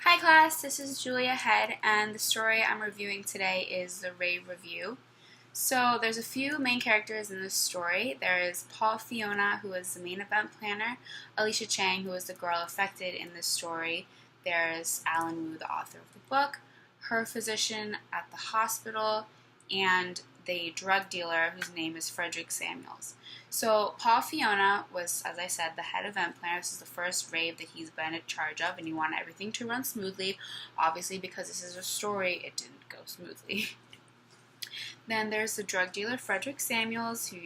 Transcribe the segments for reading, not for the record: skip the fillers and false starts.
Hi class, this is Julia Head, and the story I'm reviewing today is the Rave Review. So there's a few main characters in this story. There is Paul Fiona, who is the main event planner, Alicia Chang, who is the girl affected in this story. There's Alan Wu, the author of the book, her physician at the hospital, and the drug dealer whose name is Frederick Samuels. So Paul Fiona was, as I said, the head event planner. This is the first rave that he's been in charge of, and he wanted everything to run smoothly. Obviously, because this is a story, it didn't go smoothly. Then there's the drug dealer, Frederick Samuels, who,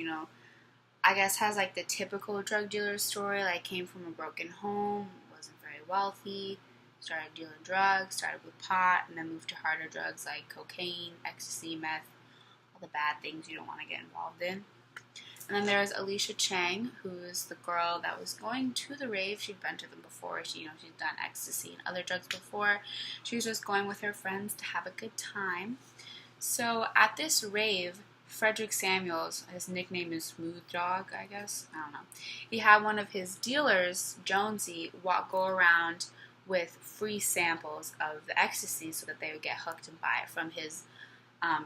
I guess has like the typical drug dealer story, like came from a broken home, wasn't very wealthy, started dealing drugs, started with pot, and then moved to harder drugs like cocaine, ecstasy, meth, all the bad things you don't want to get involved in. And then there's Alicia Chang, who's the girl that was going to the rave. She'd been to them before. She's done ecstasy and other drugs before. She was just going with her friends to have a good time. So at this rave, Frederick Samuels, his nickname is Smooth Dog, I guess. I don't know. He had one of his dealers, Jonesy, go around with free samples of the ecstasy so that they would get hooked and buy it from his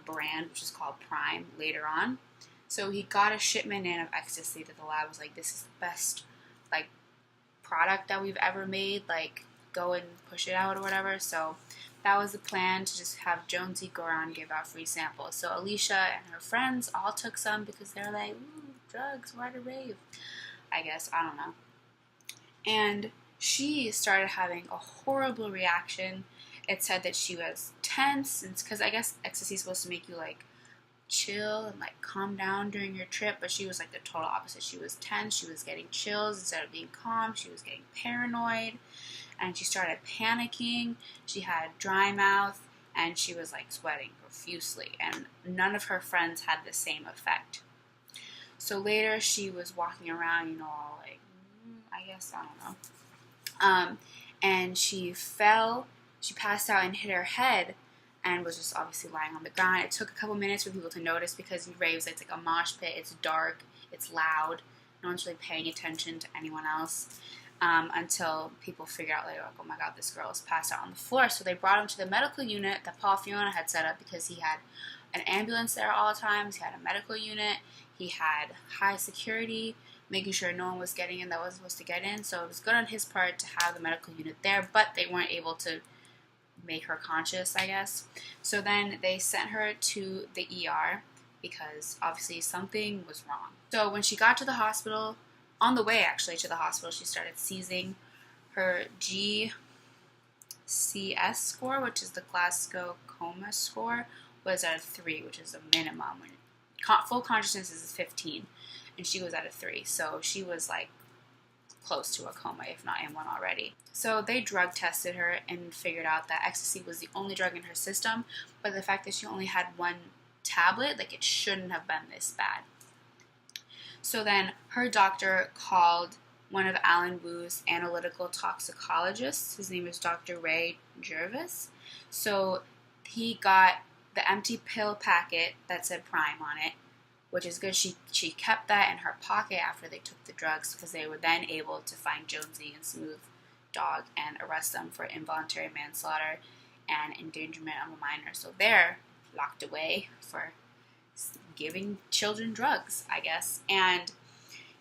brand, which is called Prime, later on. So he got a shipment in of ecstasy that the lab was like, this is the best, product that we've ever made, go and push it out or whatever. So that was the plan, to just have Jonesy go around and give out free samples. So Alicia and her friends all took some because they were like, ooh, drugs, why the rave? I guess, I don't know. And she started having a horrible reaction. It said that she was tense, because I guess ecstasy is supposed to make you chill and calm down during your trip, but she was the total opposite. She was tense, she was getting chills instead of being calm, she was getting paranoid, and she started panicking. She had dry mouth, and she was sweating profusely, and none of her friends had the same effect. So later she was walking around, all I guess, I don't know, and she fell, she passed out and hit her head, and was just obviously lying on the ground. It took a couple minutes for people to notice, because in raves, it's like a mosh pit, it's dark, it's loud, no one's really paying attention to anyone else, until people figure out later, oh my god, this girl is passed out on the floor. So they brought him to the medical unit that Paul Fiona had set up, because he had an ambulance there all the times, he had a medical unit, he had high security, making sure no one was getting in that wasn't supposed to get in. So it was good on his part to have the medical unit there, but they weren't able to make her conscious, I guess. So then they sent her to the ER, because obviously something was wrong. So when she got to the hospital, on the way actually to the hospital, she started seizing. Her GCS score, which is the Glasgow Coma score, was at a 3, which is a minimum. When full consciousness is 15, and she was at a 3, so she was close to a coma, if not in one already. So they drug tested her and figured out that ecstasy was the only drug in her system, but the fact that she only had one tablet, it shouldn't have been this bad. So then her doctor called one of Alan Wu's analytical toxicologists. His name is Dr. Ray Jervis. So he got the empty pill packet that said Prime on it, which is good. She kept that in her pocket after they took the drugs, because they were then able to find Jonesy and Smooth Dog and arrest them for involuntary manslaughter and endangerment of a minor. So they're locked away for giving children drugs, I guess. And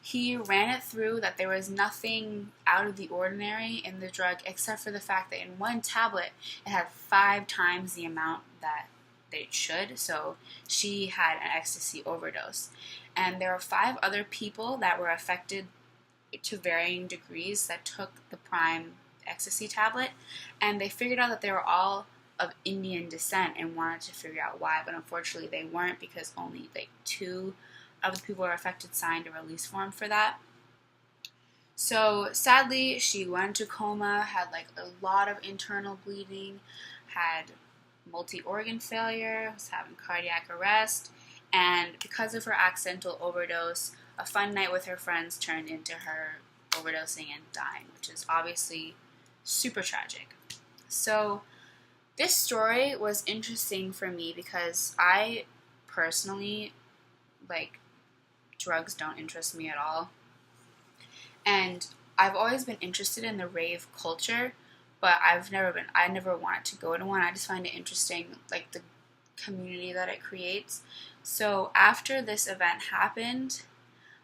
he ran it through that there was nothing out of the ordinary in the drug, except for the fact that in one tablet it had 5 times the amount that it should. So she had an ecstasy overdose. And there were 5 other people that were affected to varying degrees that took the Prime ecstasy tablet, and they figured out that they were all of Indian descent and wanted to figure out why, but unfortunately they weren't, because only 2 of the people who were affected signed a release form for that. So sadly, she went to coma, had a lot of internal bleeding, had multi-organ failure, was having cardiac arrest, and because of her accidental overdose, a fun night with her friends turned into her overdosing and dying, which is obviously super tragic. So this story was interesting for me because I personally, drugs don't interest me at all. And I've always been interested in the rave culture, but I never wanted to go to one. I just find it interesting, like the community that it creates. So after this event happened,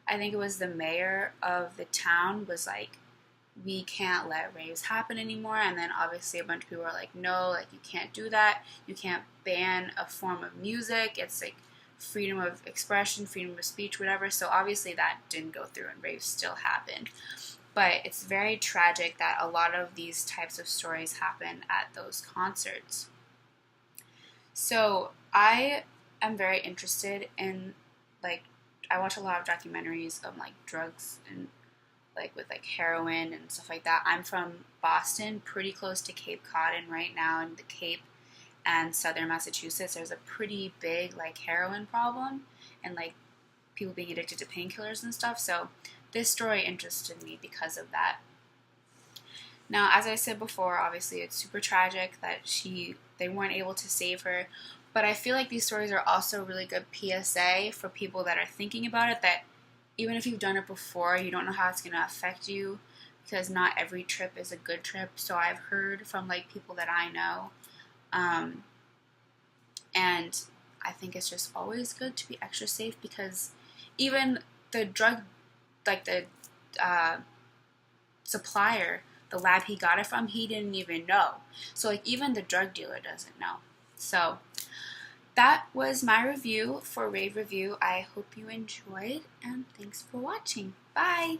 I think it was the mayor of the town was like, we can't let raves happen anymore. And then obviously a bunch of people are like, no, like you can't do that. You can't ban a form of music. It's like freedom of expression, freedom of speech, whatever. So obviously that didn't go through and raves still happened. But it's very tragic that a lot of these types of stories happen at those concerts. So I am very interested in, like, I watch a lot of documentaries of like drugs and like with like heroin and stuff like that. I'm from Boston, pretty close to Cape Cod, and right now in the Cape and southern Massachusetts, there's a pretty big like heroin problem and like people being addicted to painkillers and stuff. So this story interested me because of that. Now, as I said before, obviously it's super tragic that they weren't able to save her, but I feel like these stories are also a really good PSA for people that are thinking about it, that even if you've done it before, you don't know how it's going to affect you, because not every trip is a good trip. So I've heard from like people that I know, and I think it's just always good to be extra safe, because even the drug, like the supplier, the lab he got it from, he didn't even know. So like even the drug dealer doesn't know. So that was my review for Rave Review. I hope you enjoyed, and thanks for watching. Bye!